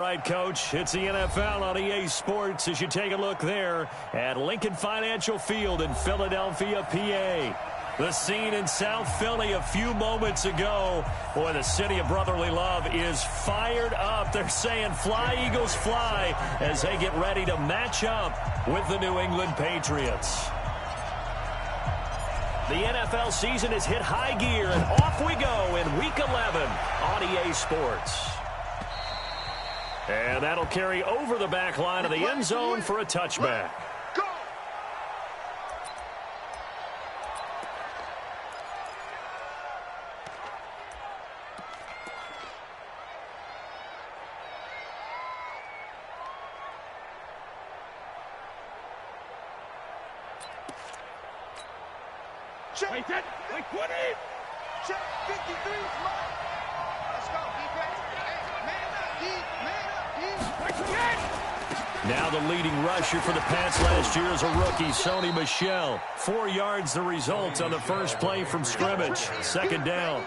Right, Coach, it's the NFL on EA Sports as you take a look there at Lincoln Financial Field in Philadelphia, PA. The scene in South Philly a few moments ago. Boy, the city of brotherly love is fired up. They're saying fly, Eagles, fly as they get ready to match up with the New England Patriots. The NFL season has hit high gear, and off we go in Week 11 on EA Sports. And that'll carry over the back line of the end zone for a touchback. Go! Check. Wait, that. Wait, 20. Check. 53 is mine. Let's go, defense. Hey, man up, D. Man up. Now the leading rusher for the Pats last year is a rookie, Sony Michel. 4 yards the result on the first play from scrimmage. Second down.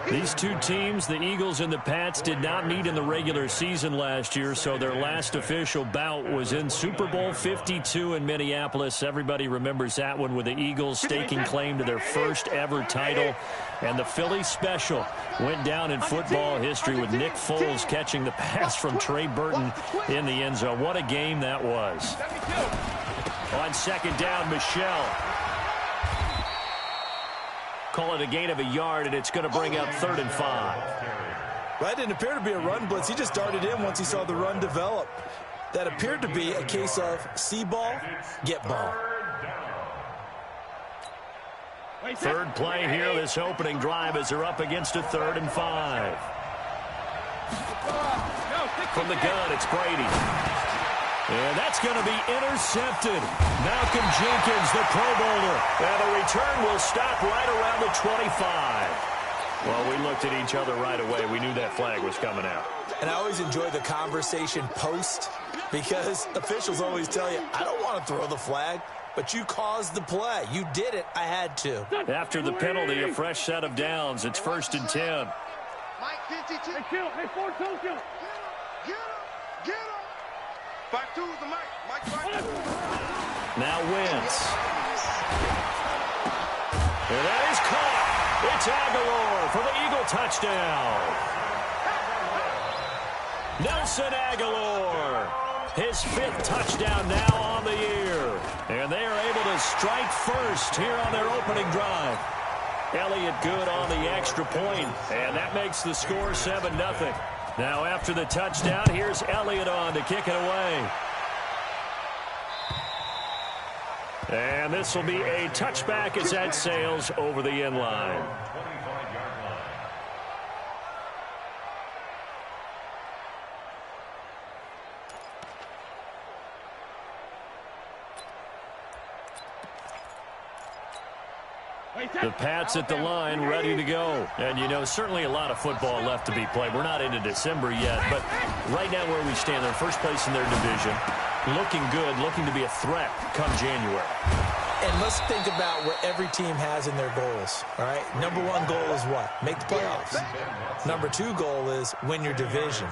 These two teams, the Eagles and the Pats, did not meet in the regular season last year, so their last official bout was in Super Bowl 52 in Minneapolis. Everybody remembers that one with the Eagles staking claim to their first ever title. And the Philly special went down in football history with Nick Foles catching the pass from Trey Burton in the end zone. What a game that was. On second down, Michel. Call it a gain of a yard, and it's going to bring up 3rd and 5. That didn't appear to be a run blitz. He just darted in once he saw the run develop. That appeared to be a case of see ball, get ball. Third play here, this opening drive as they're up against a 3rd and 5. From the gun, it's Brady. And that's going to be intercepted. Malcolm Jenkins, the Pro Bowler. And the return will stop right around the 25. Well, we looked at each other right away. We knew that flag was coming out. And I always enjoy the conversation post because officials always tell you, I don't want to throw the flag, but you caused the play. You did it. I had to. After the penalty, a fresh set of downs. It's 1st and 10. Mike 52. Hey, kill. Hey, Ford, kill. Get him. Get him. 5-2 is the Mike. Mike 5-2. Now Wentz. And that is caught. It's Aguilar for the Eagle touchdown. Nelson Aguilar. His 5th touchdown now on the year. And they are able to strike first here on their opening drive. Elliott good on the extra point, and that makes the score 7-0. Now after the touchdown, here's Elliott on to kick it away. And this will be a touchback as that sails over the end line. The Pats at the line, ready to go. And, you know, certainly a lot of football left to be played. We're not into December yet, but right now where we stand, they're first place in their division. Looking good, looking to be a threat come January. And let's think about what every team has in their goals, all right? Number 1 goal is what? Make the playoffs. Number 2 goal is win your division.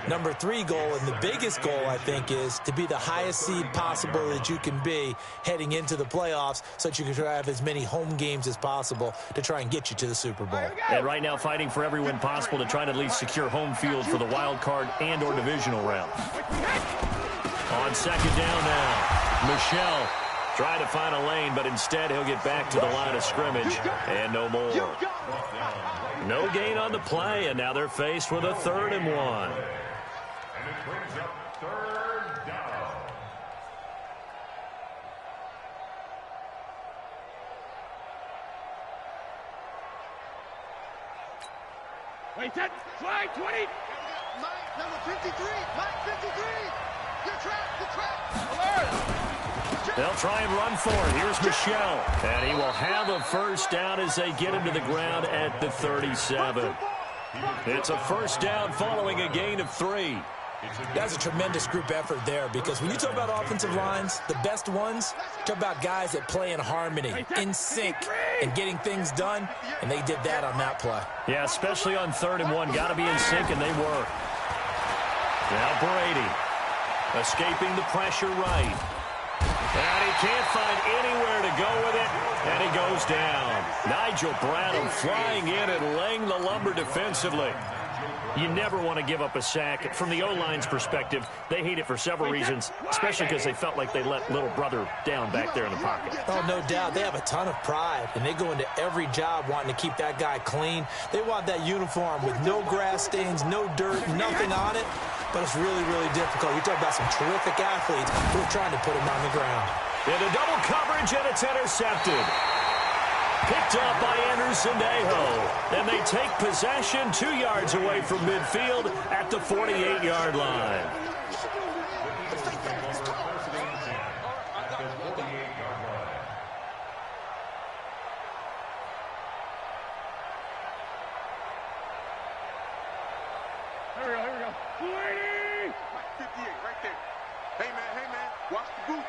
Number 3 goal, and the biggest goal, I think, is to be the highest seed possible that you can be heading into the playoffs so that you can try to have as many home games as possible to try and get you to the Super Bowl. And right now fighting for every win possible to try to at least secure home field for the wild card and or divisional round. On second down now, Michel trying to find a lane, but instead he'll get back to the line of scrimmage and no more. No gain on the play, and now they're faced with a 3rd and 1. And it brings up 3rd down. Wait, that flag 20. Mike, number 53. Mike 53. Good track. Alert. They'll try and run for it. Here's Michel. And he will have a first down as they get him to the ground at the 37. It's a first down following a gain of 3. That's a tremendous group effort there because when you talk about offensive lines, the best ones, talk about guys that play in harmony, in sync, and getting things done, and they did that on that play. Yeah, especially on 3rd and 1. Got to be in sync, and they were. Now Brady escaping the pressure right. And he can't find anywhere to go with it, and he goes down. Nigel Bradham flying in and laying the lumber defensively. You never want to give up a sack. From the O-line's perspective, they hate it for several reasons, especially because they felt like they let little brother down back there in the pocket. Oh, no doubt. They have a ton of pride, and they go into every job wanting to keep that guy clean. They want that uniform with no grass stains, no dirt, nothing on it. But it's really, really difficult. You talk about some terrific athletes who are trying to put him on the ground. Into double coverage, and it's intercepted. Picked up by Anderson-Dejo. And they take possession 2 yards away from midfield at the 48-yard line. Here we go. 58, right there. Hey, man, watch the boot.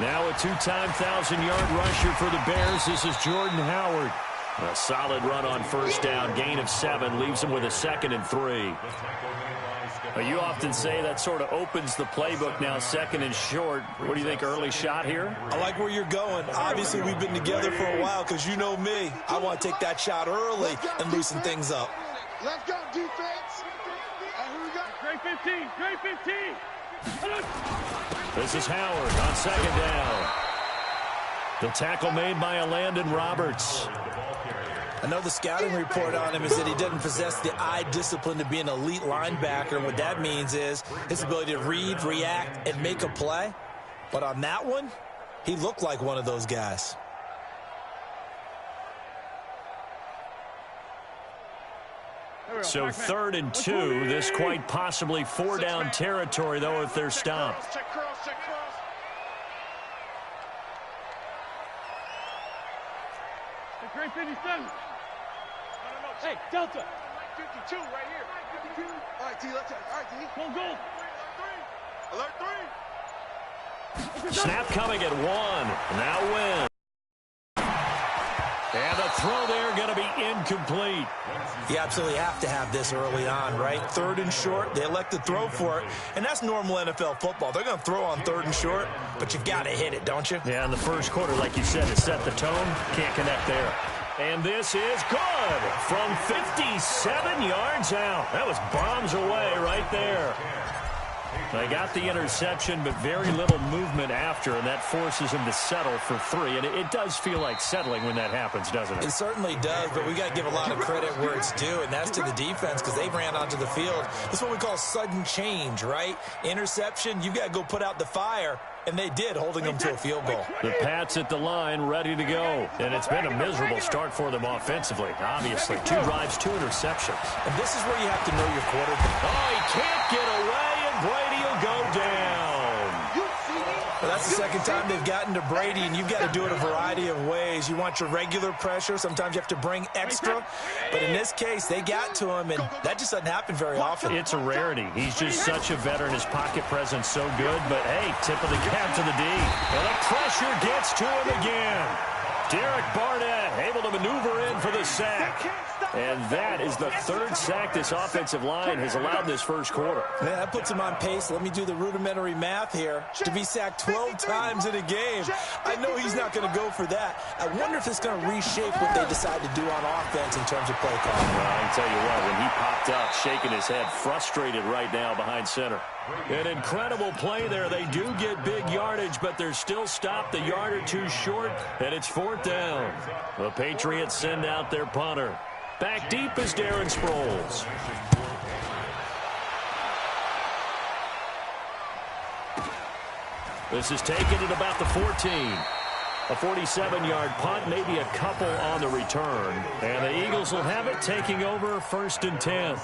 Now a two-time 1,000-yard rusher for the Bears. This is Jordan Howard. A solid run on first down. Gain of 7 leaves him with a 2nd and 3. You often say that sort of opens the playbook now, 2nd and short. What do you think, early shot here? I like where you're going. Obviously, we've been together for a while because you know me. I want to take that shot early and loosen things up. Let's go, defense. Here we go. Great 15. This is Howard on 2nd down. The tackle made by Landon Roberts. I know the scouting report on him is that he doesn't possess the eye discipline to be an elite linebacker. And what that means is his ability to read, react, and make a play. But on that one, he looked like one of those guys. So 3rd and 2. This quite possibly 4-down territory, though, if they're stopped. Check cross. Great 57. No. Hey, Delta. 52 right here. 52. All right, T, let's check. All right, T. Goal. Alert 3. Snap coming at 1. Now win. And the throw there going to be incomplete. You absolutely have to have this early on, right? 3rd and short, they elect to throw for it. And that's normal NFL football. They're going to throw on 3rd and short, but you've got to hit it, don't you? Yeah, in the first quarter, like you said, to set the tone, can't connect there. And this is good from 57 yards out. That was bombs away right there. They got the interception, but very little movement after, and that forces him to settle for 3. And it does feel like settling when that happens, doesn't it? It certainly does, but we got to give a lot of credit where it's due, and that's to the defense because they ran onto the field. This is what we call sudden change, right? Interception, you got to go put out the fire. And they did, holding them to a field goal. The Pats at the line, ready to go. And it's been a miserable start for them offensively, obviously. 2 drives, 2 interceptions. And this is where you have to know your quarterback. Oh, he can't get away, and Brady will go down. Well, that's the second time they've gotten to Brady, and you've got to do it a variety of ways. You want your regular pressure. Sometimes you have to bring extra. But in this case, they got to him, and that just doesn't happen very often. It's a rarity. He's just such a veteran. His pocket presence so good. But, hey, tip of the cap to the D. And the pressure gets to him again. Derek Barnett able to maneuver in for the sack. And that is the 3rd sack this offensive line has allowed this first quarter. Man, that puts him on pace. Let me do the rudimentary math here. To be sacked 12 times in a game. I know he's not going to go for that. I wonder if it's going to reshape what they decide to do on offense in terms of play calling. Well, I can tell you what, when he popped up, shaking his head, frustrated right now behind center. An incredible play there. They do get big yardage, but they're still stopped a yard or 2 short, and it's 4th down. The Patriots send out their punter. Back deep is Darren Sproles. This is taken at about the 14. A 47-yard punt, maybe a couple on the return. And the Eagles will have it, taking over 1st and 10.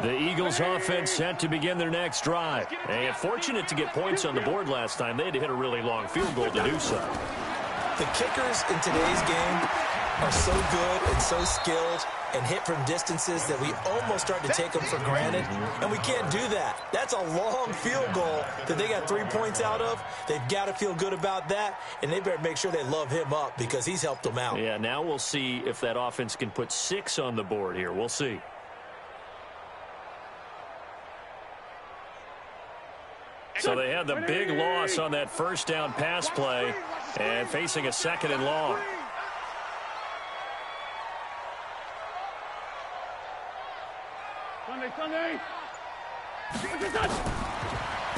The Eagles offense set to begin their next drive. And fortunate to get points on the board last time. They had to hit a really long field goal to do so. The kickers in today's game, are so good and so skilled and hit from distances that we almost start to take them for granted, and we can't do that. That's a long field goal that they got 3 points out of. They've got to feel good about that, and they better make sure they love him up because he's helped them out. Yeah, now we'll see if that offense can put 6 on the board here. We'll see. So they had the big loss on that first down pass play and facing a second and long. Sunday.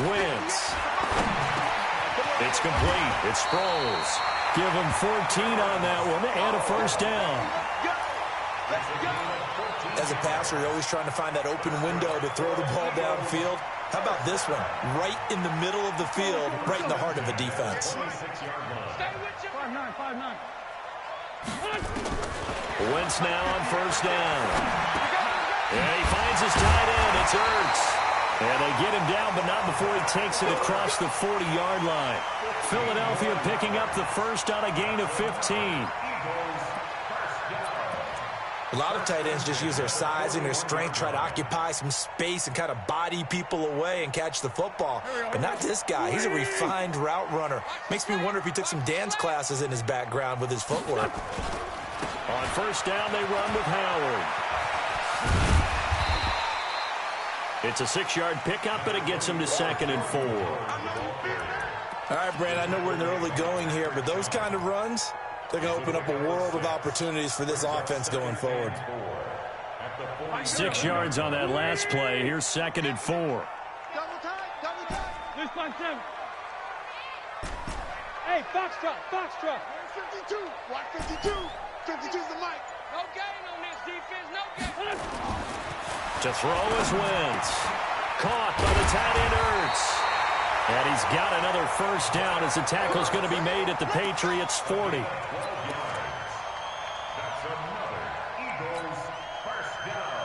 Wentz. It's complete. It's Sproles. Give him 14 on that one and a first down. As a passer, you're always trying to find that open window to throw the ball downfield. How about this one? Right in the middle of the field, right in the heart of a defense. 5-9. Wentz now on first down. And he finds his tight end. It's Ertz. And they get him down, but not before he takes it across the 40-yard line. Philadelphia picking up the first on a gain of 15. A lot of tight ends just use their size and their strength, try to occupy some space and kind of body people away and catch the football. But not this guy. He's a refined route runner. Makes me wonder if he took some dance classes in his background with his footwork. On first down, they run with Howard. It's a 6-yard pickup, and it gets him to 2nd and 4. All right, Brand, I know we're in the early going here, but those kind of runs, they're going to open up a world of opportunities for this offense going forward. 6 yards on that last play. Here's 2nd and 4. Double time. This by 7. Hey, foxtrot. 52. Watch 52. 52's the mic. No gain on this defense. No gain. To throw is Wentz. Caught by the tight end Ertz. And he's got another first down as the tackle's going to be made at the Patriots' 40. That's another Eagles first down.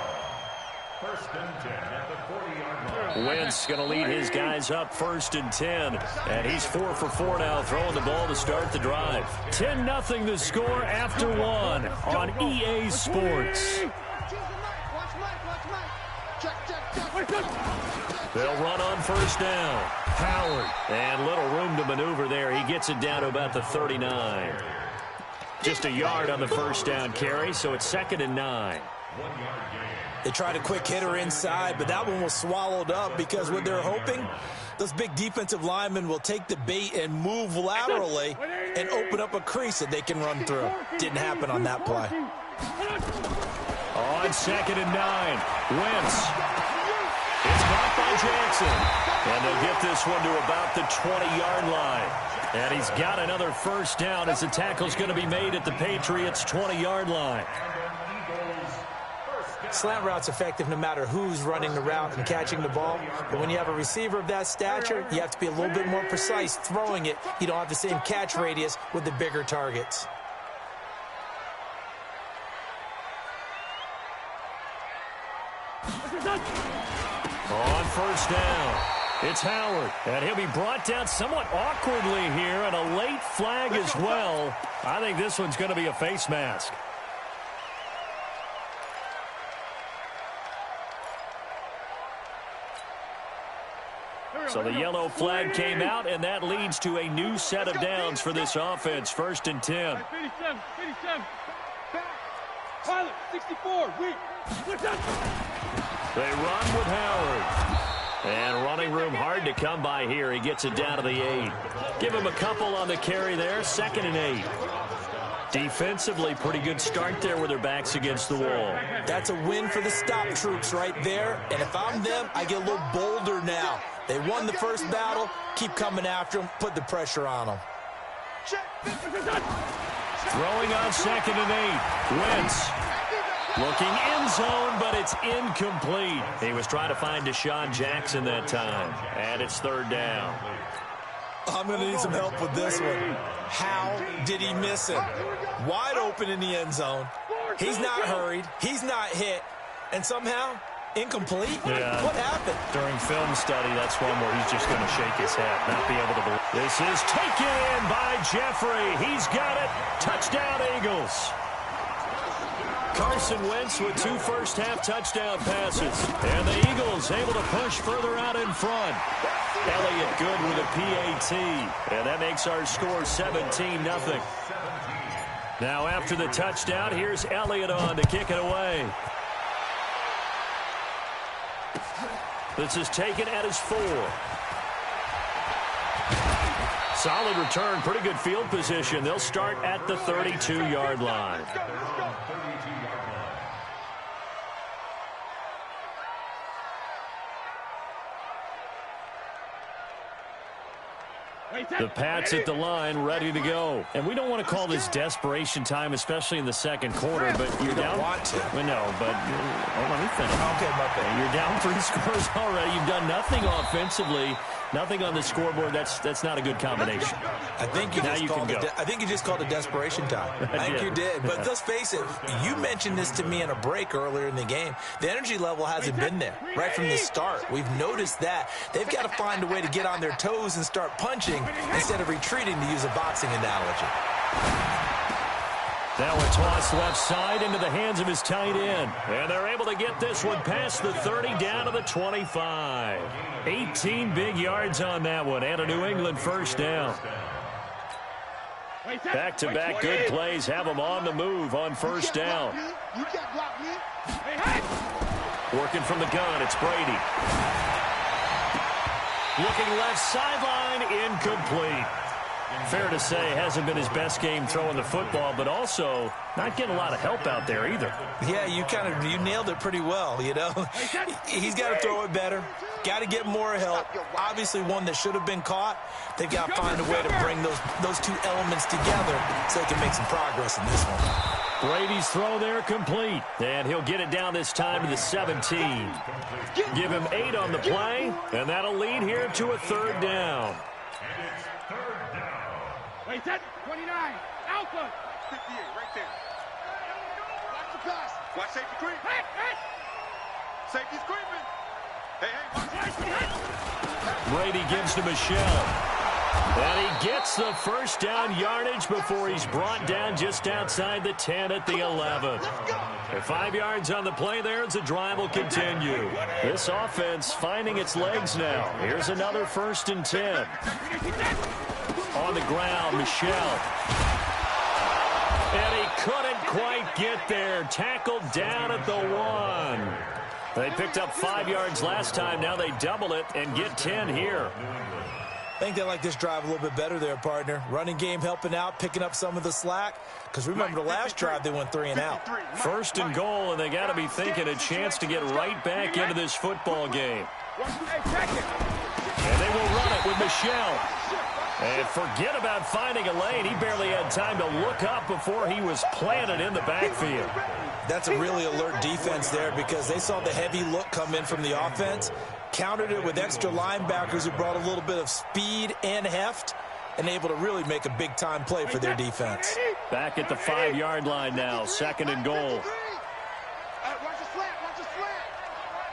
1st and 10 at the 40-yard line. Wentz going to lead his guys up 1st and 10. And he's 4 for 4 now, throwing the ball to start the drive. 10-0 the score after 1 on EA Sports. They'll run on first down. Howard. And little room to maneuver there. He gets it down to about the 39. Just a yard on the first down carry, so it's 2nd and 9. They tried a quick hitter inside, but that one was swallowed up because what they're hoping, those big defensive linemen will take the bait and move laterally and open up a crease that they can run through. Didn't happen on that play. On 2nd and 9, Wentz. It's caught by Jackson. And they'll get this one to about the 20-yard line. And he's got another first down as the tackle's going to be made at the Patriots' 20-yard line. Slant route's effective no matter who's running the route and catching the ball. But when you have a receiver of that stature, you have to be a little bit more precise throwing it. You don't have the same catch radius with the bigger targets. On first down, it's Howard, and he'll be brought down somewhat awkwardly here, and a late flag as well. I think this one's going to be a face mask. So the yellow flag came out, and that leads to a new set of downs for this offense. 1st and 10. 57. Pilot, 64. They run with Howard. And running room hard to come by here. He gets it down to the 8. Give him a couple on the carry there. 2nd and 8. Defensively, pretty good start there with their backs against the wall. That's a win for the stop troops right there. And if I'm them, I get a little bolder now. They won the first battle. Keep coming after them. Put the pressure on them. Throwing on 2nd and 8. Wentz. Looking end zone, but it's incomplete. He was trying to find Deshaun Jackson that time. And it's 3rd down. I'm going to need some help with this one. How did he miss him? Wide open in the end zone. He's not hurried. He's not hit. And somehow, incomplete? Yeah. What happened? During film study, that's one where he's just going to shake his head, not be able to believe. This is taken in by Jeffrey. He's got it. Touchdown, Eagles. Carson Wentz with 2 first-half touchdown passes. And the Eagles able to push further out in front. Elliott good with a PAT. And that makes our score 17-0. Now after the touchdown, here's Elliott on to kick it away. This is taken at his 4. Solid return, pretty good field position. They'll start at the 32-yard line. The Pats at the line, ready to go. And we don't want to call this desperation time, especially in the second quarter, but you're down. Want to. Well, no, but let me finish. Okay, my bad. You're down 3 scores already. You've done nothing offensively, nothing on the scoreboard. That's not a good combination. I think you just called it desperation time. I think you did. But let's face it, you mentioned this to me in a break earlier in the game. The energy level hasn't been there right from the start. We've noticed that. They've got to find a way to get on their toes and start punching instead of retreating, to use a boxing analogy. Now a toss left side into the hands of his tight end. And they're able to get this one past the 30 down to the 25. 18 big yards on that one and a New England first down. Back-to-back good plays have them on the move on first down. Working from the gun, it's Brady. Looking left sideline, incomplete. Fair to say, hasn't been his best game throwing the football, but also not getting a lot of help out there either. Yeah, you nailed it pretty well, you know. He's got to throw it better. Got to get more help. Obviously one that should have been caught. They've got to find a way to bring those 2 elements together so they can make some progress in this one. Brady's throw there complete, and he'll get it down this time to the 17. Give him 8 on the play, and that'll lead here to a 3rd down. Wait, that 29, Alpha. 58, right there. Watch the pass. Watch safety creep. Hey. Safety's creeping. Hey, Brady gives to Michelle. And he gets the first down yardage before he's brought down just outside the 10 at the 11. 5 yards on the play there as the drive will continue. This offense finding its legs now. Here's another 1st and 10. On the ground, Michelle. And he couldn't quite get there. Tackled down at the 1. They picked up 5 yards last time. Now they double it and get 10 here. I think they like this drive a little bit better there, partner. Running game helping out, picking up some of the slack. Because remember, the last drive, they went 3 and out. 1st and goal, and they got to be thinking a chance to get right back into this football game. And they will run it with Michelle. And forget about finding a lane. He barely had time to look up before he was planted in the backfield. That's a really alert defense there because they saw the heavy look come in from the offense, countered it with extra linebackers who brought a little bit of speed and heft, and able to really make a big-time play for their defense. Back at the 5-yard line now, 2nd and goal. Watch the slant, watch the slant.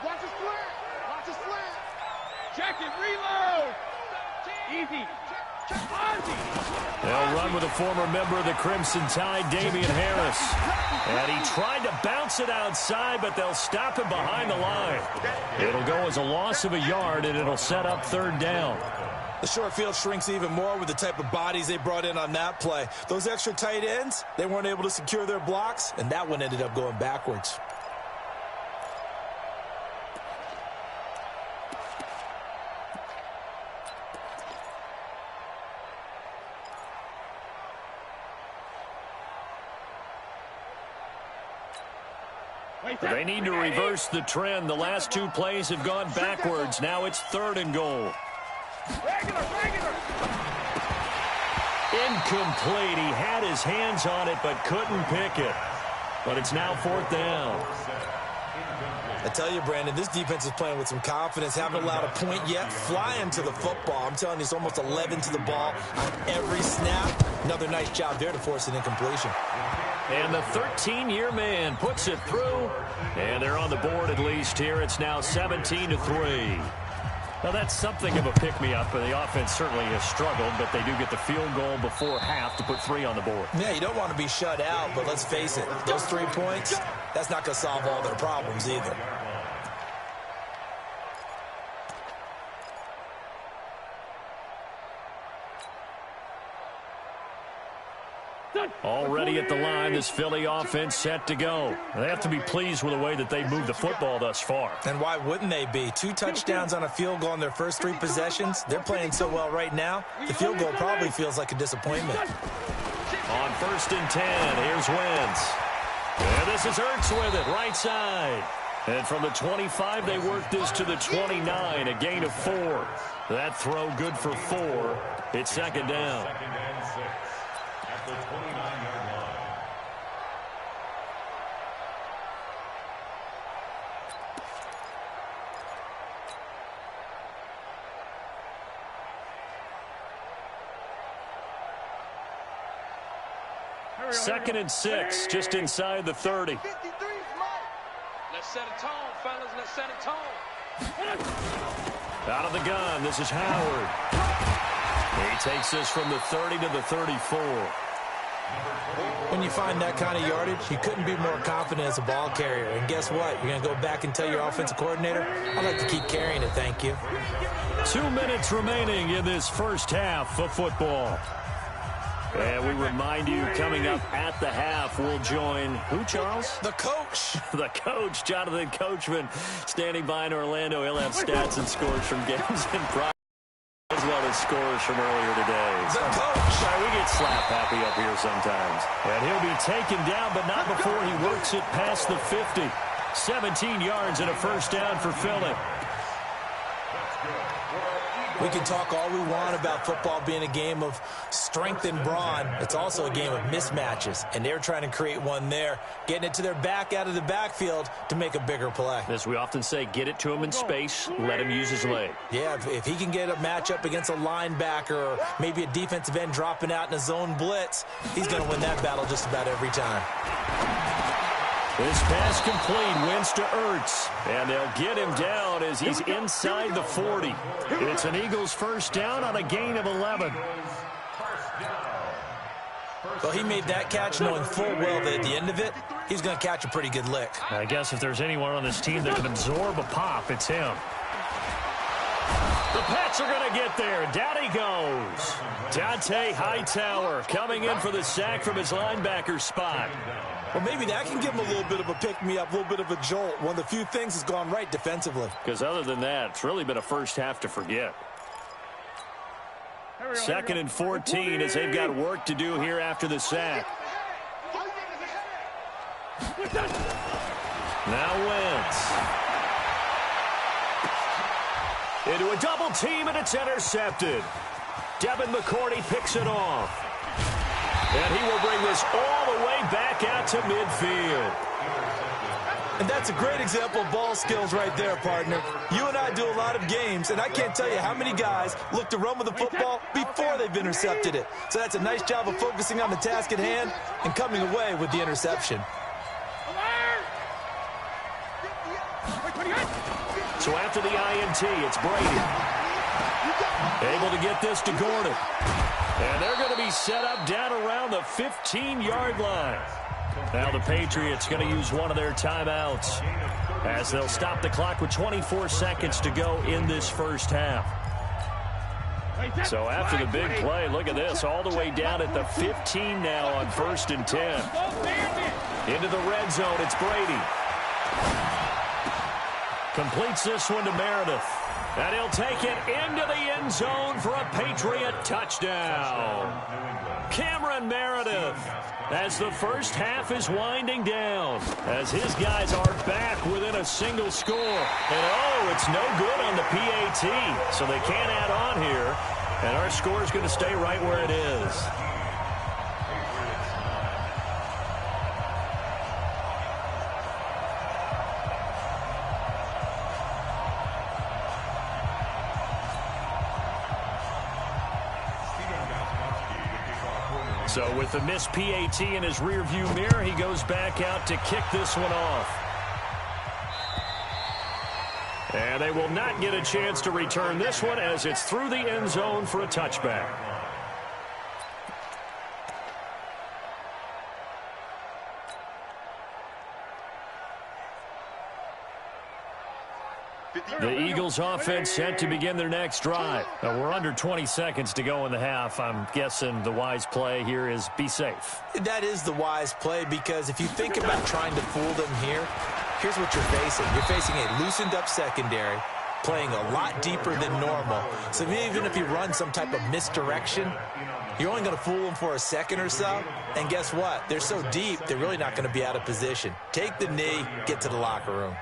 Watch the slant, watch the slant. Check it, reload. Easy. They'll run with a former member of the Crimson Tide, Damian Harris. And he tried to bounce it outside, but they'll stop him behind the line. It'll go as a loss of a yard, and it'll set up 3rd down. The short field shrinks even more with the type of bodies they brought in on that play. Those extra tight ends, they weren't able to secure their blocks, and that one ended up going backwards. They need to reverse the trend. The last 2 plays have gone backwards. Now it's 3rd and goal. Incomplete. He had his hands on it but couldn't pick it. But it's now 4th down. I tell you, Brandon, this defense is playing with some confidence. Haven't allowed a point yet. Flying to the football. I'm telling you, it's almost 11 to the ball on every snap. Another nice job there to force an incompletion. And the 13-year man puts it through. And they're on the board at least here. It's now 17-3. Well, that's something of a pick-me-up, but the offense certainly has struggled, but they do get the field goal before half to put 3 on the board. Yeah, you don't want to be shut out, but let's face it, those 3 points, that's not going to solve all their problems either. Already at the line, this Philly offense set to go. They have to be pleased with the way that they've moved the football thus far. And why wouldn't they be? 2 touchdowns on a field goal in their first 3 possessions. They're playing so well right now, the field goal probably feels like a disappointment. On 1st and 10, here's Wentz. And this is Ertz with it, right side. And from the 25, they work this to the 29, a gain of 4. That throw good for 4. It's 2nd down. Second and 6 at the 29-yard line. Second and 6, just inside the 30. 53's mine. Let's set a tone, fellas. Let's set a tone. Out of the gun, this is Howard. He takes this from the 30 to the 34. When you find that kind of yardage, you couldn't be more confident as a ball carrier. And guess what? You're going to go back and tell your offensive coordinator, I'd like to keep carrying it, thank you. 2 minutes remaining in this first half of football. And we remind you, coming up at the half, we'll join who, Charles? The coach. The coach, Jonathan Coachman, standing by in Orlando. He'll have stats and scores from games in prime, as well as scores from earlier today. The coach. Sorry, we get slap happy up here sometimes. And he'll be taken down, but not before he works it past the 50. 17 yards and a first down for Philly. We can talk all we want about football being a game of strength and brawn. It's also a game of mismatches, and they're trying to create one there, getting it to their back out of the backfield to make a bigger play. As we often say, get it to him in space, let him use his leg. Yeah, if he can get a matchup against a linebacker or maybe a defensive end dropping out in a zone blitz, he's going to win that battle just about every time. This pass complete, wins to Ertz, and they'll get him down as he's inside the 40. It's an Eagles first down on a gain of 11. Well, he made that catch knowing full well that at the end of it, he's going to catch a pretty good lick. I guess if there's anyone on this team that can absorb a pop, it's him. The Pats are going to get there. Down he goes. Dante Hightower coming in for the sack from his linebacker spot. Well, maybe that can give him a little bit of a pick-me-up, a little bit of a jolt. One of the few things has gone right defensively. Because other than that, it's really been a first half to forget. 2nd and 14 as they've got work to do here after the sack. Now Wentz. Into a double team, and it's intercepted. Devin McCourty picks it off. And he will bring this all the way back out to midfield. And that's a great example of ball skills right there, partner. You and I do a lot of games, and I can't tell you how many guys look to run with the football before they've intercepted it. So that's a nice job of focusing on the task at hand and coming away with the interception. So after the INT, it's Brady. Able to get this to Gordon. And they're going to be set up down around the 15-yard line. Now the Patriots going to use one of their timeouts as they'll stop the clock with 24 seconds to go in this first half. So after the big play, look at this, all the way down at the 15 now on 1st and 10. Into the red zone, it's Brady. Completes this one to Meredith. And he'll take it into the end zone for a Patriot touchdown. Cameron Meredith, as the first half is winding down, as his guys are back within a single score. And, oh, it's no good on the PAT, so they can't add on here. And our score is going to stay right where it is. So with the missed PAT in his rearview mirror, he goes back out to kick this one off. And they will not get a chance to return this one as it's through the end zone for a touchback. The Eagles offense set to begin their next drive. We're under 20 seconds to go in the half. I'm guessing the wise play here is be safe. That is the wise play, because if you think about trying to fool them here, here's what you're facing. You're facing a loosened up secondary, playing a lot deeper than normal. So even if you run some type of misdirection, you're only going to fool them for a second or so. And guess what? They're so deep, they're really not going to be out of position. Take the knee, get to the locker room.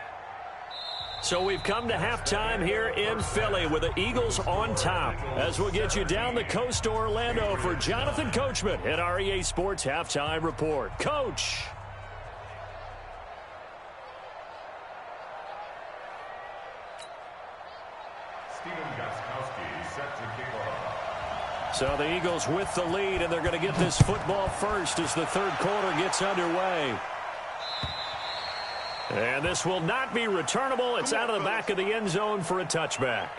So we've come to halftime here in Philly with the Eagles on top. As we'll get you down the coast to Orlando for Jonathan Coachman at our EA Sports Halftime Report. Coach. So the Eagles with the lead, and they're going to get this football first as the third quarter gets underway. And this will not be returnable. It's out of the back of the end zone for a touchback.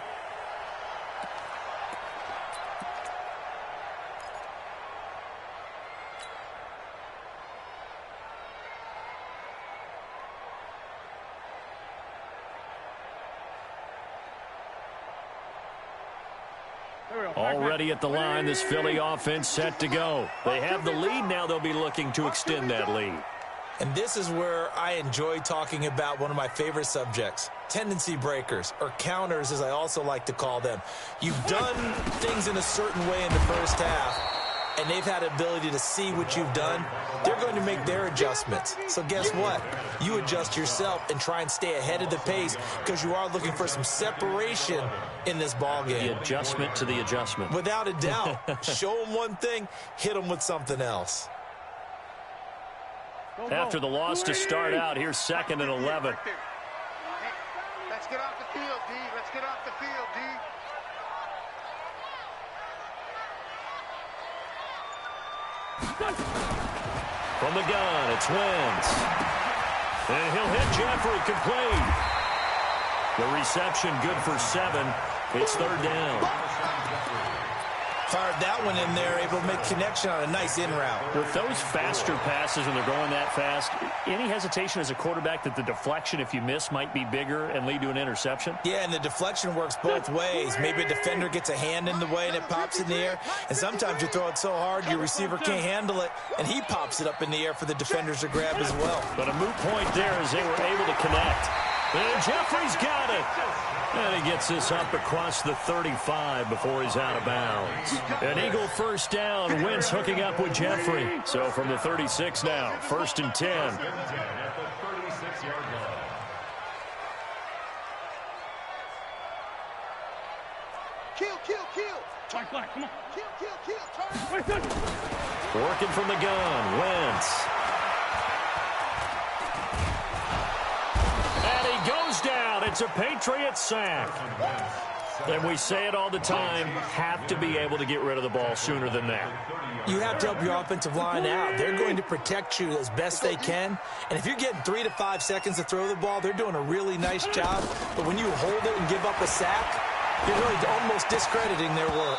Already at the line, this Philly offense set to go. They have the lead now. They'll be looking to extend that lead. And this is where I enjoy talking about one of my favorite subjects, tendency breakers, or counters as I also like to call them. You've done things in a certain way in the first half, and they've had the ability to see what you've done. They're going to make their adjustments. So guess what? You adjust yourself and try and stay ahead of the pace, because you are looking for some separation in this ballgame. The adjustment to the adjustment. Without a doubt. Show them one thing, hit them with something else. After the loss to start out, here's 2nd and 11. Let's get off the field, D. Let's get off the field, D. From the gun, it's Wentz. And he'll hit Jeffrey, complete. The reception good for 7. It's 3rd down. Fired that one in there, able to make connection on a nice in route. With those faster passes when they're going that fast, any hesitation as a quarterback that the deflection, if you miss, might be bigger and lead to an interception? Yeah, and the deflection works both ways. Maybe a defender gets a hand in the way and it pops in the air. And sometimes you throw it so hard your receiver can't handle it, and he pops it up in the air for the defenders to grab as well. But a moot point there as they were able to connect. And Jeffrey's got it. And he gets this up across the 35 before he's out of bounds. An Eagle first down. Wentz hooking up with Jeffrey. So from the 36 now, 1st and 10. Kill, kill, kill. Come on. Kill, kill, kill. Turn. Working from the gun. Wentz. And he goes down. It's a Patriot sack. And we say it all the time, have to be able to get rid of the ball sooner than that. You have to help your offensive line out. They're going to protect you as best they can. And if you're getting 3 to 5 seconds to throw the ball, they're doing a really nice job. But when you hold it and give up a sack, you're really almost discrediting their work.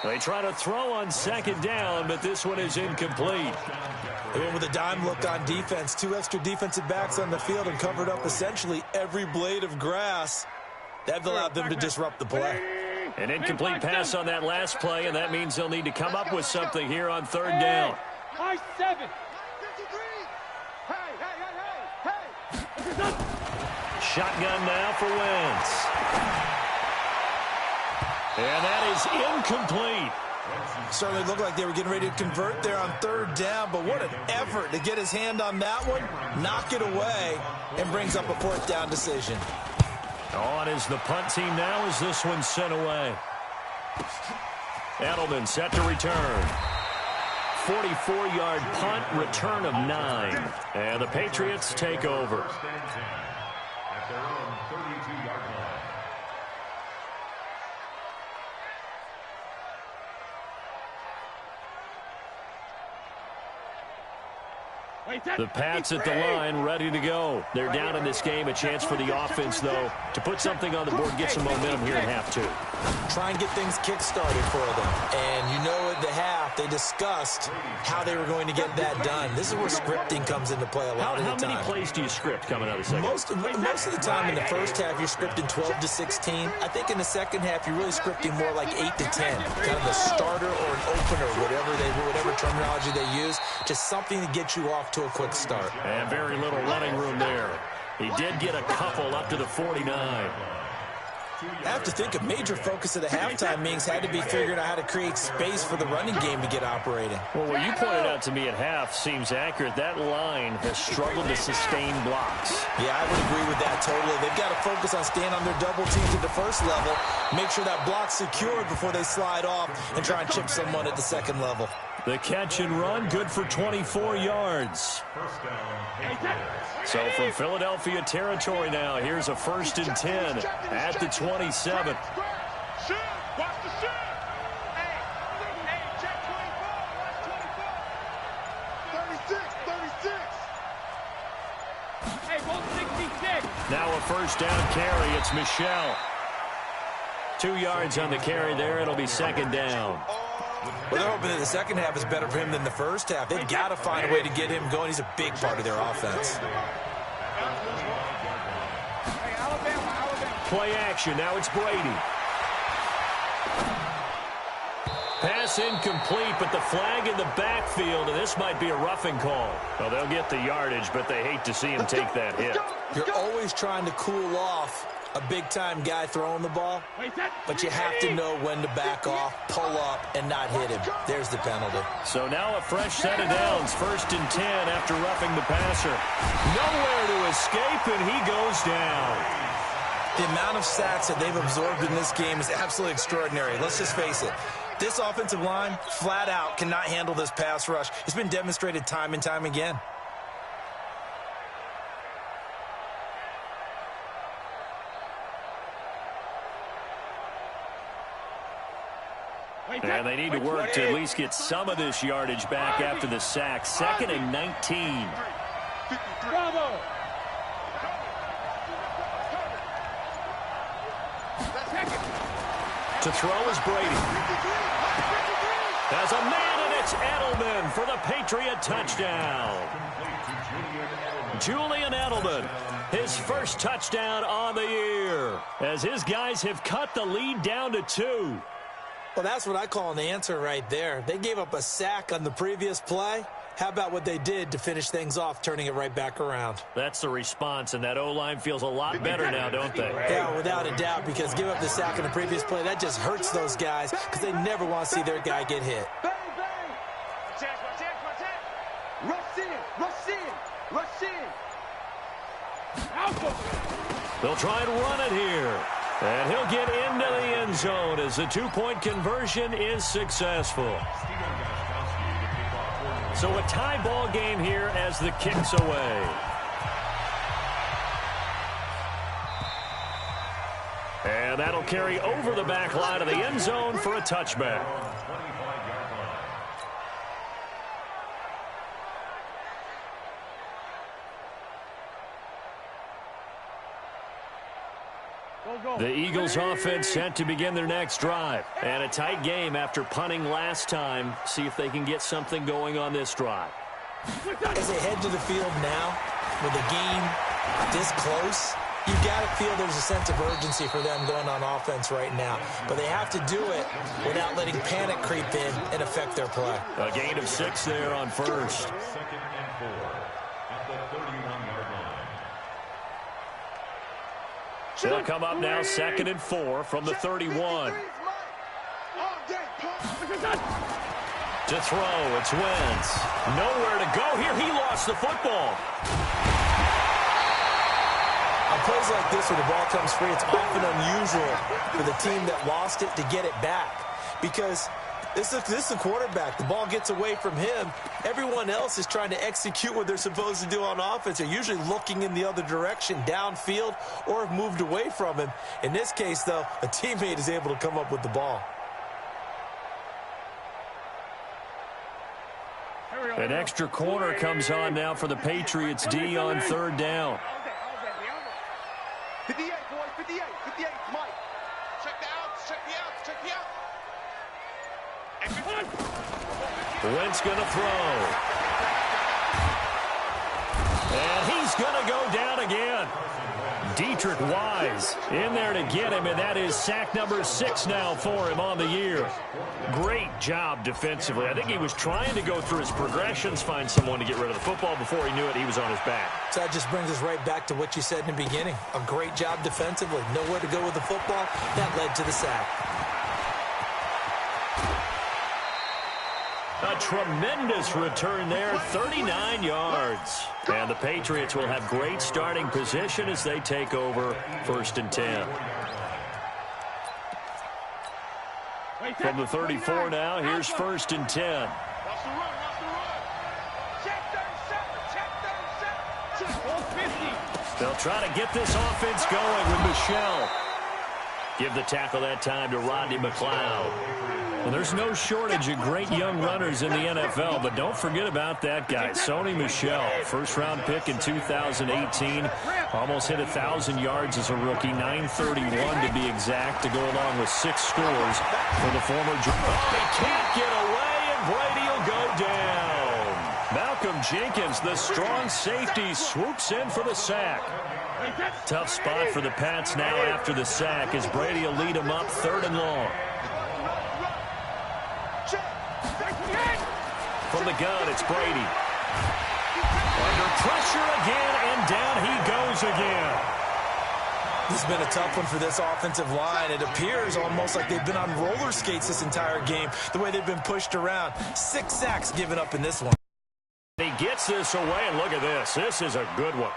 They try to throw on 2nd down, but this one is incomplete. They went with a dime look on defense. 2 extra defensive backs on the field and covered up essentially every blade of grass. That allowed them to disrupt the play. An incomplete pass on that last play, and that means they'll need to come up with something here on 3rd down. High 7. Hey. Shotgun now for Wentz. And that is incomplete. Certainly looked like they were getting ready to convert there on 3rd down, but what an effort to get his hand on that one, knock it away, and brings up a 4th down decision. On is the punt team now as this one's sent away. Edelman set to return. 44-yard punt, return of 9. And the Patriots take over. At their own 32-yard line. The Pats at the line, ready to go. They're down in this game. A chance for the offense, though, to put something on the board, get some momentum here in half two. Try and get things kick-started for them. And you know at the half, they discussed how they were going to get that done. This is where scripting comes into play a lot of the time. How many plays do you script coming out of the second? Most of the time in the first half, you're scripting 12 to 16. I think in the second half, you're really scripting more like 8 to 10. Kind of a starter or an opener, whatever terminology they use. Just something to get you off to a quick start. And very little running room there. He did get a couple up to the 49. I have to think a major focus of the halftime meetings had to be figuring out how to create space for the running game to get operating. Well, what you pointed out to me at half seems accurate. That line has struggled to sustain blocks. Yeah, I would agree with that totally. They've got to focus on staying on their double teams at the first level, make sure that block's secured before they slide off and try and chip someone at the second level. The catch and run, good for 24 yards. So from Philadelphia territory now, here's a 1st and 10 at the 27. Watch the shoot. Hey, check 24. Watch 24. 36. Hey, roll 66. Now a 1st down carry. It's Michel. 2 yards on the carry there. It'll be 2nd down. Well, they're hoping that the second half is better for him than the first half. They've got to find a way to get him going. He's a big part of their offense. Play action. Now it's Brady. Pass incomplete, but the flag in the backfield, and this might be a roughing call. Well, they'll get the yardage, but they hate to see him take that hit. You're always trying to cool off a big-time guy throwing the ball, but you have to know when to back off, pull up, and not hit him. There's the penalty. So now a fresh set of downs, 1st and 10 after roughing the passer. Nowhere to escape, and he goes down. The amount of sacks that they've absorbed in this game is absolutely extraordinary. Let's just face it. This offensive line, flat out, cannot handle this pass rush. It's been demonstrated time and time again. And they need to work to at least get some of this yardage back after the sack. 2nd and 19. Bravo. To throw is Brady. There's a man, and it's Edelman for the Patriot touchdown. Julian Edelman, his first touchdown on the year, as his guys have cut the lead down to 2. Well, that's what I call an answer right there. They gave up a sack on the previous play. How about what they did to finish things off, turning it right back around? That's the response, and that O-line feels a lot better now, don't they? Yeah, without a doubt, because give up the sack on the previous play, that just hurts those guys because they never want to see their guy get hit. Bang, bang. Watch out. Rush in. Alpha. They'll try and run it here. And he'll get into the end zone as the 2-point conversion is successful. So a tie ball game here as the kick's away. And that'll carry over the back line of the end zone for a touchback. The Eagles offense set to begin their next drive. And a tight game after punting last time. See if they can get something going on this drive. As they head to the field now, with the game this close, you got to feel there's a sense of urgency for them going on offense right now. But they have to do it without letting panic creep in and affect their play. A gain of 6 there on first. 2nd and 4 at the 31-yard line. They'll come up now 2nd and 4 from the 31. To throw, it's Wentz. Nowhere to go here. He lost the football. On plays like this where the ball comes free, it's often unusual for the team that lost it to get it back. Because this is the quarterback. The ball gets away from him. Everyone else is trying to execute what they're supposed to do on offense. They're usually looking in the other direction, downfield, or have moved away from him. In this case, though, a teammate is able to come up with the ball. Here we go. An extra corner comes on now for the Patriots D on third down. 58, boys, 58, 58, Mike. Check the outs, check the outs, check the outs. Wentz going to throw. And he's going to go down again. Dietrich Wise in there to get him, and that is sack number 6 now for him on the year. Great job defensively. I think he was trying to go through his progressions, find someone to get rid of the football. Before he knew it, he was on his back. So that just brings us right back to what you said in the beginning. A great job defensively. Nowhere to go with the football. That led to the sack. A tremendous return there, 39 yards. And the Patriots will have great starting position as they take over 1st and 10. From the 34 now, here's 1st and 10. They'll try to get this offense going with Michelle. Give the tackle that time to Rodney McLeod. Well, there's no shortage of great young runners in the NFL, but don't forget about that guy, Sony Michel. First-round pick in 2018. Almost hit 1,000 yards as a rookie, 931 to be exact, to go along with 6 scores for the former. He can't get away, and Brady will go down. Malcolm Jenkins, the strong safety, swoops in for the sack. Tough spot for the Pats now after the sack as Brady will lead them up 3rd and long. From the gun, it's Brady. Under pressure again, and down he goes again. This has been a tough one for this offensive line. It appears almost like they've been on roller skates this entire game, the way they've been pushed around. 6 sacks given up in this one. He gets this away, and look at this. This is a good one.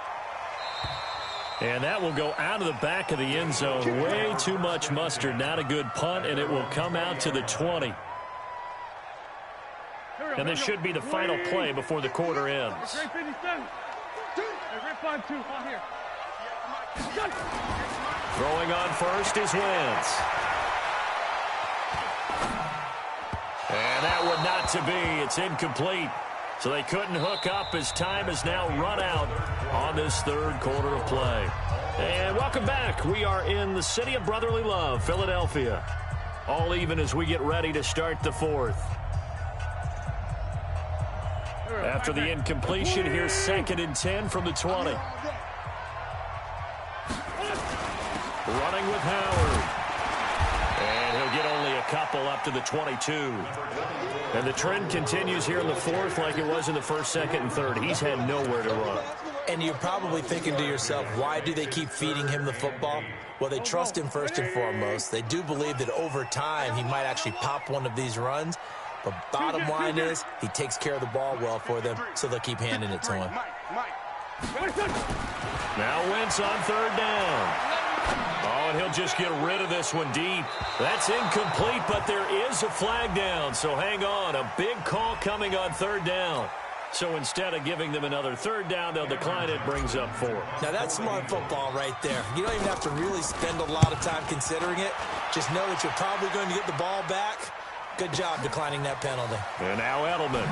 And that will go out of the back of the end zone. Way too much mustard. Not a good punt, and it will come out to the 20. And this should be the final play before the quarter ends. Throwing on first is Wentz. And that would not to be. It's incomplete. So they couldn't hook up as time has now run out on this 3rd quarter of play. And welcome back. We are in the city of brotherly love, Philadelphia. All even as we get ready to start the 4th. After the incompletion, here's 2nd and 10 from the 20. Running with Howard. And he'll get only a couple up to the 22. And the trend continues here in the 4th like it was in the 1st, 2nd, and 3rd. He's had nowhere to run. And you're probably thinking to yourself, why do they keep feeding him the football? Well, they trust him first and foremost. They do believe that over time he might actually pop one of these runs. But bottom line is, he takes care of the ball well for them, so they'll keep handing it to him. Now Wentz on 3rd down. Oh, and he'll just get rid of this one deep. That's incomplete, but there is a flag down, so hang on. A big call coming on 3rd down. So instead of giving them another 3rd down, they'll decline it, brings up 4. Now that's smart football right there. You don't even have to really spend a lot of time considering it. Just know that you're probably going to get the ball back. Good job declining that penalty. And now Edelman.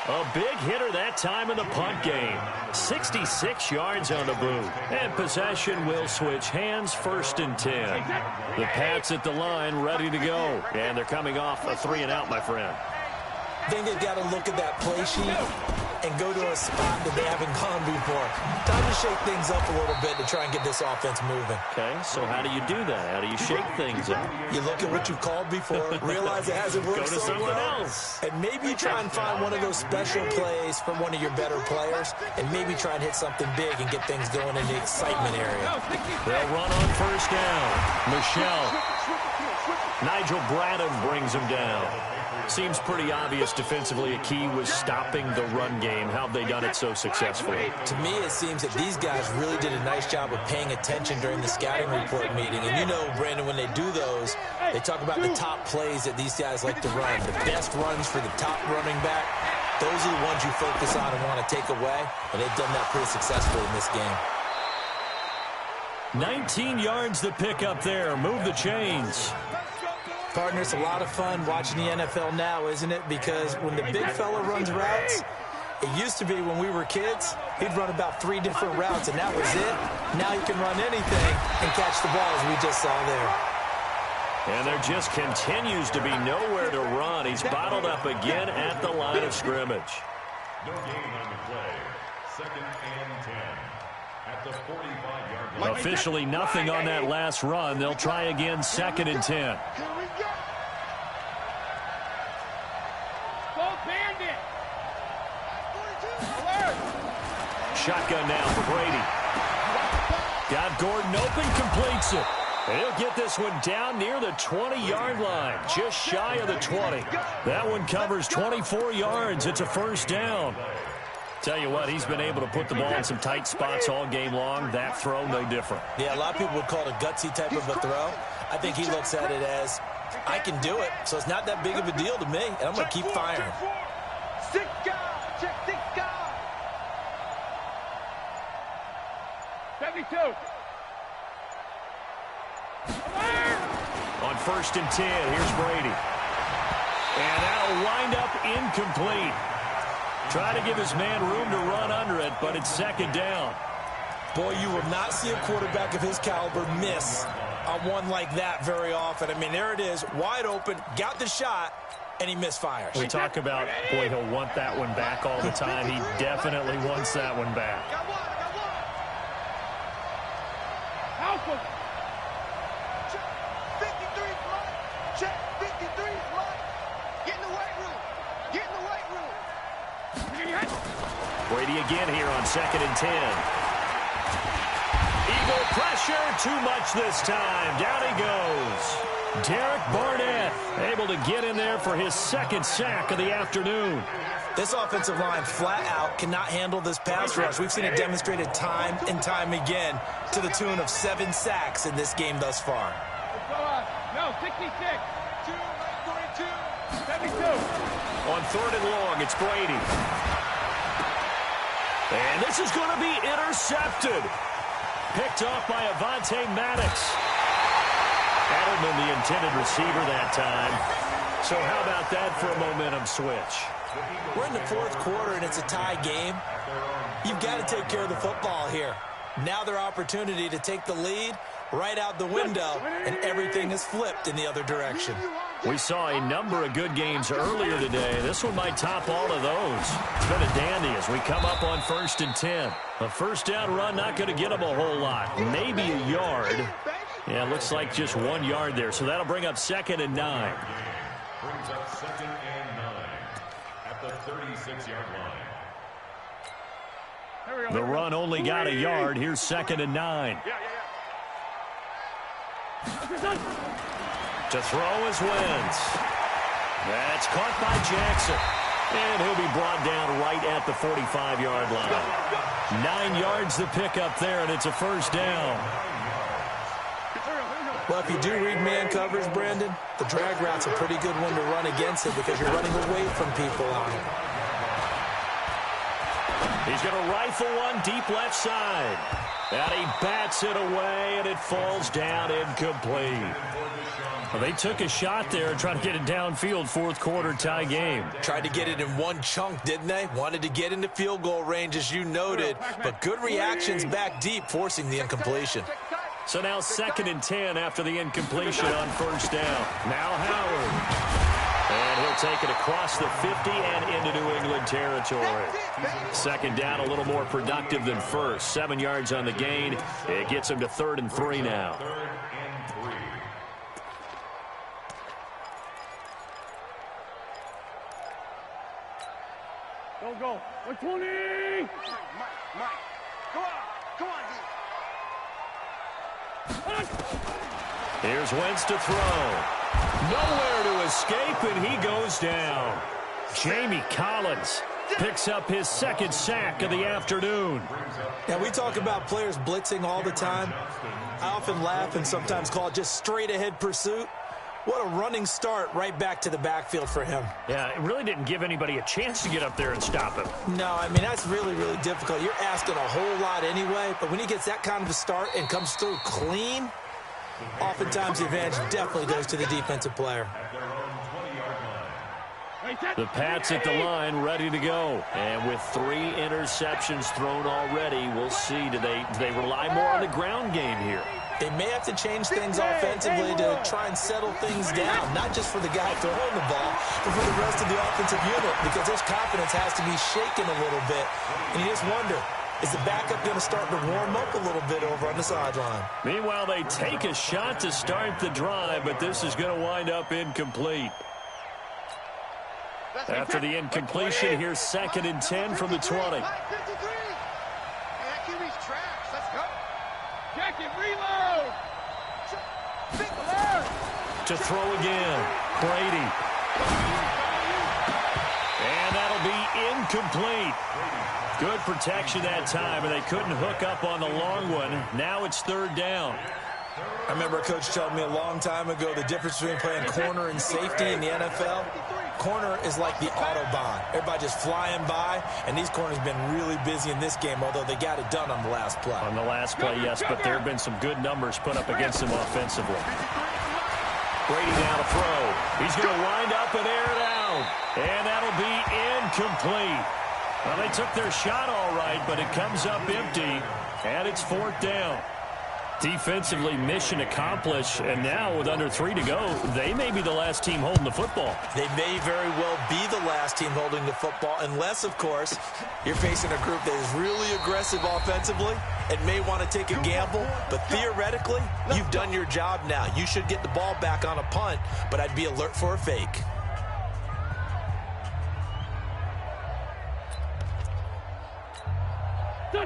A big hitter that time in the punt game. 66 yards on the boot. And possession will switch hands, 1st and 10. The Pats at the line ready to go. And they're coming off a 3-and-out, my friend. I think they've got to look at that play sheet and go to a spot that they haven't gone before. Time to shake things up a little bit to try and get this offense moving. Okay, so how do you do that? How do you shake things up? You look at what you've called before, realize it hasn't worked so well, else. and maybe you try and find one of those special plays from one of your better players, and maybe try and hit something big and get things going in the excitement area. They'll run on 1st down. Michelle. Nigel Bradham brings him down. Seems pretty obvious defensively a key was stopping the run game. How have they done it so successfully? To me, it seems that these guys really did a nice job of paying attention during the scouting report meeting. And you know, Brandon, when they do those, they talk about the top plays that these guys like to run. The best runs for the top running back. Those are the ones you focus on and want to take away. And they've done that pretty successfully in this game. 19 yards the pickup there. Move the chains. Partner, it's a lot of fun watching the NFL now, isn't it? Because when the big fella runs routes, it used to be when we were kids, he'd run about 3 different routes, and that was it. Now he can run anything and catch the ball, as we just saw there. And there just continues to be nowhere to run. He's bottled up again at the line of scrimmage. No gain on the play. 2nd and 10 at the 45-yard line. Officially nothing on that last run. They'll try again 2nd and 10. Shotgun now for Brady. Got Gordon open, completes it. And he'll get this one down near the 20-yard line, just shy of the 20. That one covers 24 yards. It's a first down. Tell you what, he's been able to put the ball in some tight spots all game long. That throw, no different. Yeah, a lot of people would call it a gutsy type of a throw. I think he looks at it as, I can do it, so it's not that big of a deal to me, and I'm going to keep firing. 6 guys, check 6 guys. 72. On 1st and 10, here's Brady. And that'll wind up incomplete. Try to give his man room to run under it, but it's 2nd down. Boy, you will not see a quarterback of his caliber miss on one like that very often. I mean, there it is, wide open, got the shot, and he misfires. We talk about, boy, he'll want that one back all the time. He definitely wants that one back. Brady again here on 2nd and 10. Eagle pressure, too much this time. Down he goes. Derek Barnett able to get in there for his 2nd sack of the afternoon. This offensive line flat out cannot handle this pass rush. We've seen it demonstrated time and time again to the tune of 7 sacks in this game thus far. No, 66. 72. On 3rd and long, it's Brady. And this is going to be intercepted. Picked off by Avonte Maddox. Edelman, the intended receiver that time. So how about that for a momentum switch? We're in the 4th quarter, and it's a tie game. You've got to take care of the football here. Now their opportunity to take the lead right out the window, and everything is flipped in the other direction. We saw a number of good games earlier today. This one might top all of those. It's been a dandy as we come up on 1st and 10. A first down run, not going to get them a whole lot. Maybe a yard. Yeah, it looks like just 1 yard there. So that'll bring up 2nd and 9. Brings up 2nd and 9 at the 36-yard line. The run only got a yard. Here's 2nd and 9. To throw is Wentz. That's caught by Jackson. And he'll be brought down right at the 45-yard line. 9 yards the pickup there, and it's a first down. Well, if you do read man coverage, Brandon, the drag route's a pretty good one to run against it because you're running away from people on it. He's going to rifle one deep left side. And he bats it away, and it falls down incomplete. Well, they took a shot there and tried to get it downfield, 4th quarter tie game. Tried to get it in one chunk, didn't they? Wanted to get into field goal range, as you noted, but good reactions back deep, forcing the incompletion. So now 2nd and 10 after the incompletion on first down. Now Howard. And he'll take it across the 50 and into New England territory. 2nd down, a little more productive than first. 7 yards on the gain. It gets him to 3rd and 3 now. 3rd and 3. Go. 120. Mike. Come on, Here's Wentz to throw. Nowhere to escape, and he goes down. Jamie Collins picks up his 2nd sack of the afternoon. Now, we talk about players blitzing all the time. I often laugh and sometimes call it just straight-ahead pursuit. What a running start right back to the backfield for him. Yeah, it really didn't give anybody a chance to get up there and stop him. No, I mean, that's really, really difficult. You're asking a whole lot anyway, but when he gets that kind of a start and comes through clean, Oftentimes, the advantage definitely goes to the defensive player. The Pats at the line, ready to go. And with 3 interceptions thrown already, we'll see. Do they rely more on the ground game here? They may have to change things offensively to try and settle things down, not just for the guy throwing the ball, but for the rest of the offensive unit, because his confidence has to be shaken a little bit. And you just wonder, is the backup going to start to warm up a little bit over on the sideline? Meanwhile, they take a shot to start the drive, but this is going to wind up incomplete. After the incompletion, here's 2nd and 10 from the 20. To throw again, Brady. And that'll be incomplete. Good protection that time, and they couldn't hook up on the long one. Now it's 3rd down. I remember a coach telling me a long time ago the difference between playing corner and safety in the NFL. Corner is like the Autobahn. Everybody just flying by, and these corners have been really busy in this game, although they got it done on the last play. On the last play, yes, but there have been some good numbers put up against them offensively. Brady now to throw. He's going to wind up and air it out, and that'll be incomplete. Well, they took their shot all right, but it comes up empty, and it's 4th down. Defensively, mission accomplished, and now with under 3 to go, they may be the last team holding the football. They may very well be the last team holding the football, unless, of course, you're facing a group that is really aggressive offensively and may want to take a gamble, but theoretically, you've done your job now. You should get the ball back on a punt, but I'd be alert for a fake.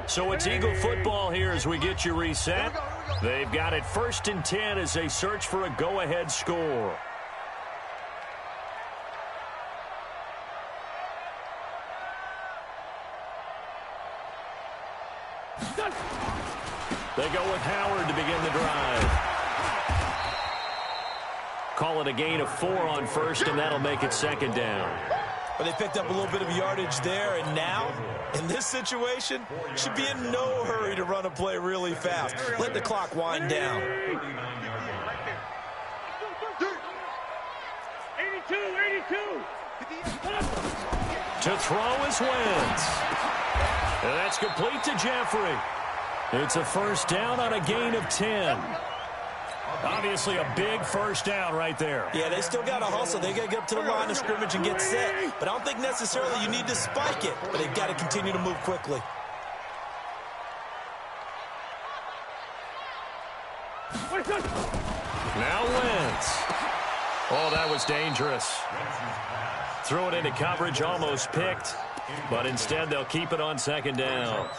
So it's Eagle football here as we get you reset. They've got it 1st and 10 as they search for a go-ahead score. They go with Howard to begin the drive. Call it a gain of 4 on 1st, and that'll make it 2nd down. But they picked up a little bit of yardage there, and now, in this situation, should be in no hurry to run a play really fast. Let the clock wind down. 82. To throw is Wentz. And that's complete to Jeffrey. It's a 1st down on a gain of 10. Obviously a big 1st down right there. Yeah, they still got to hustle. They got to get up to the line of scrimmage and get set. But I don't think necessarily you need to spike it. But they've got to continue to move quickly. Now Wentz. Oh, that was dangerous. Threw it into coverage, almost picked. But instead they'll keep it on 2nd down.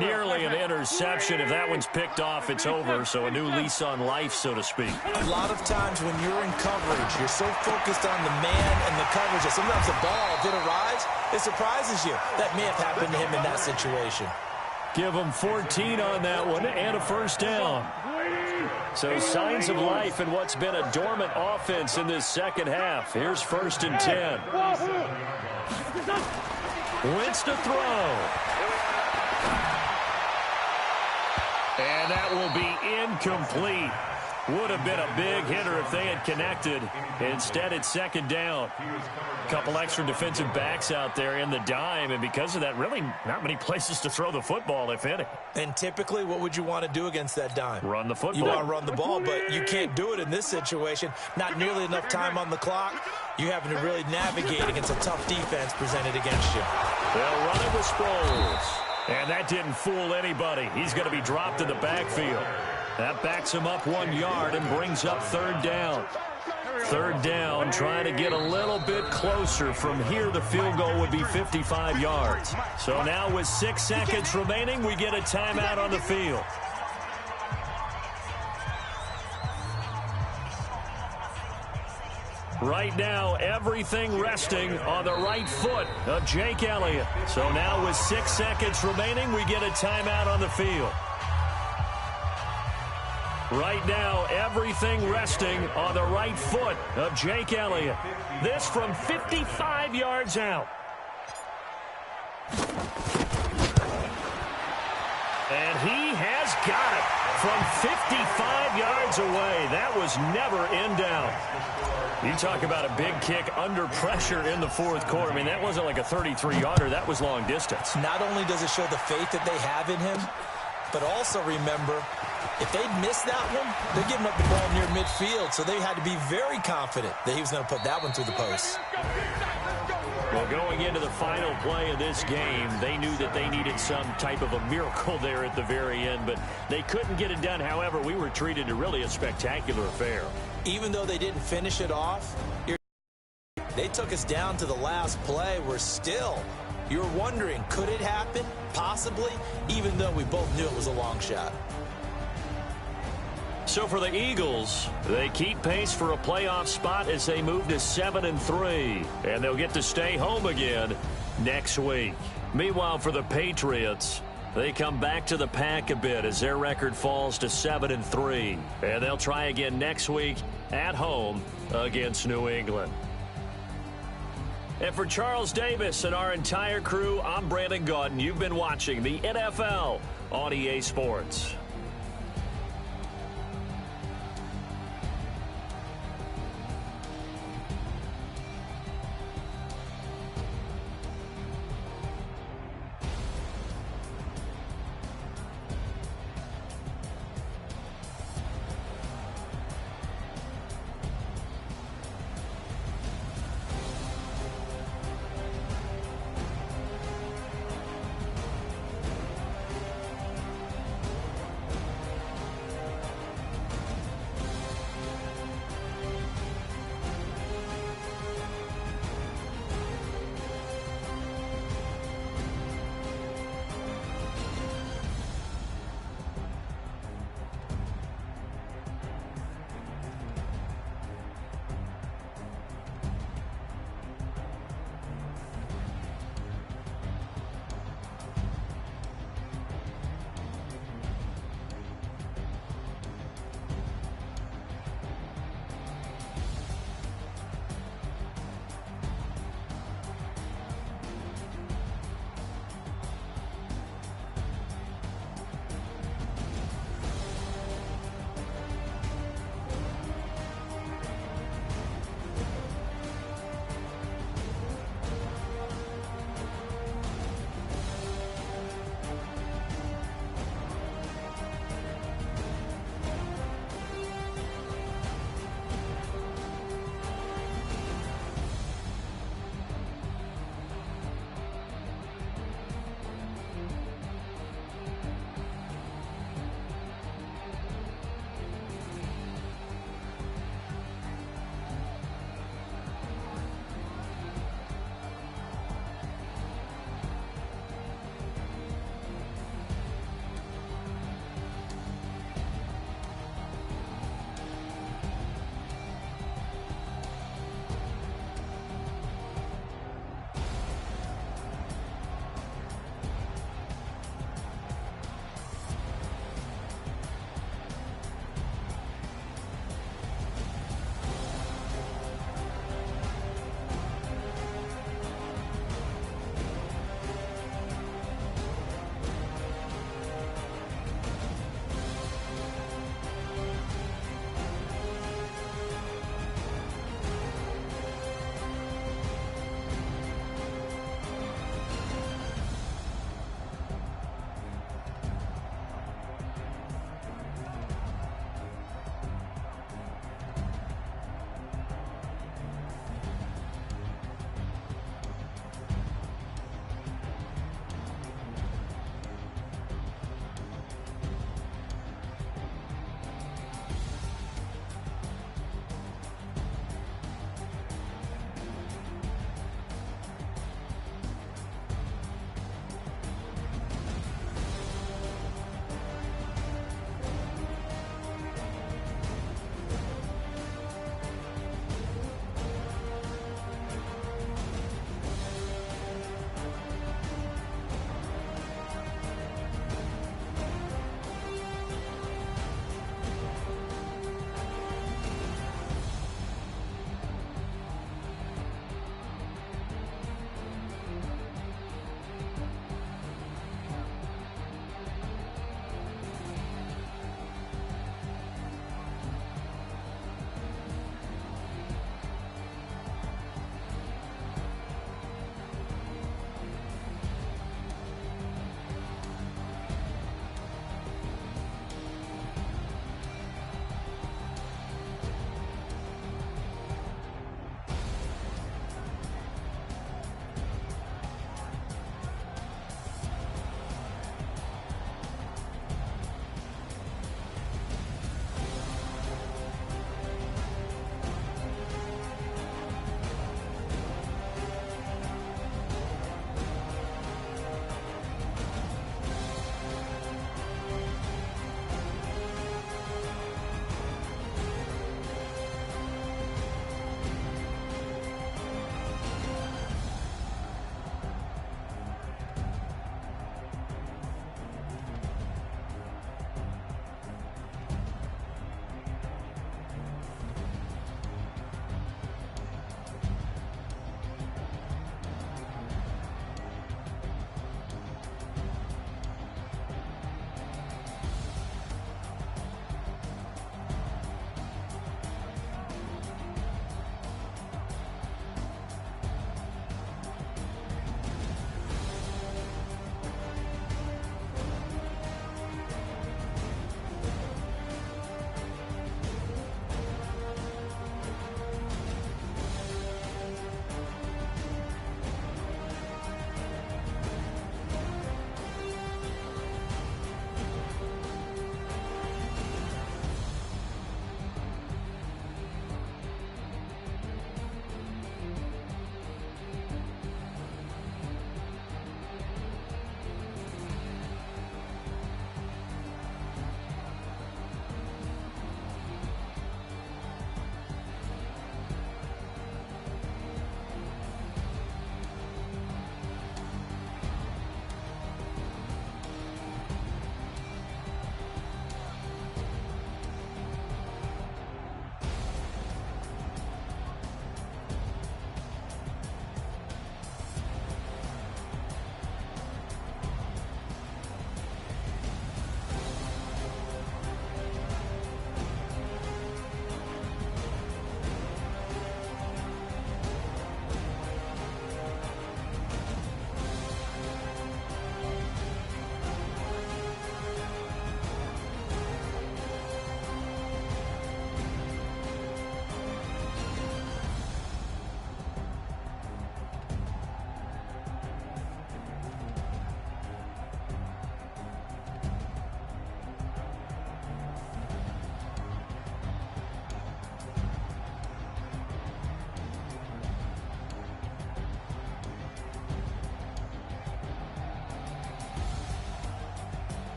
Nearly an interception. If that one's picked off, it's over. So a new lease on life, so to speak. A lot of times when you're in coverage, you're so focused on the man and the coverage that sometimes the ball, if it arrives, it surprises you. That may have happened to him in that situation. Give him 14 on that one and a 1st down. So signs of life in what's been a dormant offense in this 2nd half. Here's 1st and 10. Wentz to throw. And that will be incomplete. Would have been a big hitter if they had connected. Instead, it's 2nd down. A couple extra defensive backs out there in the dime, and because of that, really not many places to throw the football, if any. And typically, what would you want to do against that dime? Run the football. You want to run the ball, but you can't do it in this situation. Not nearly enough time on the clock. You having to really navigate against a tough defense presented against you. They'll run it with Sproles. And that didn't fool anybody. He's going to be dropped in the backfield. That backs him up 1 yard and brings up 3rd down. 3rd down, trying to get a little bit closer. From here, the field goal would be 55 yards. So now with 6 seconds remaining, we get a timeout on the field. Right now, everything resting on the right foot of Jake Elliott. So now with 6 seconds remaining, we get a timeout on the field. Right now, everything resting on the right foot of Jake Elliott. This from 55 yards out. And he has got it. From 55 yards away, that was never in doubt. You talk about a big kick under pressure in the fourth quarter. I mean, that wasn't like a 33-yarder. That was long distance. Not only does it show the faith that they have in him, but also remember, if they'd missed that one, they're giving up the ball near midfield, so they had to be very confident that he was going to put that one through the post. Well, going into the final play of this game, they knew that they needed some type of a miracle there at the very end, but they couldn't get it done. However, we were treated to really a spectacular affair. Even though they didn't finish it off, they took us down to the last play. We're still, you're wondering, could it happen? Possibly, even though we both knew it was a long shot. So for the Eagles, they keep pace for a playoff spot as they move to 7-3, and they'll get to stay home again next week. Meanwhile, for the Patriots, they come back to the pack a bit as their record falls to 7-3, and they'll try again next week at home against New England. And for Charles Davis and our entire crew, I'm Brandon Gaudin. You've been watching the NFL on EA Sports.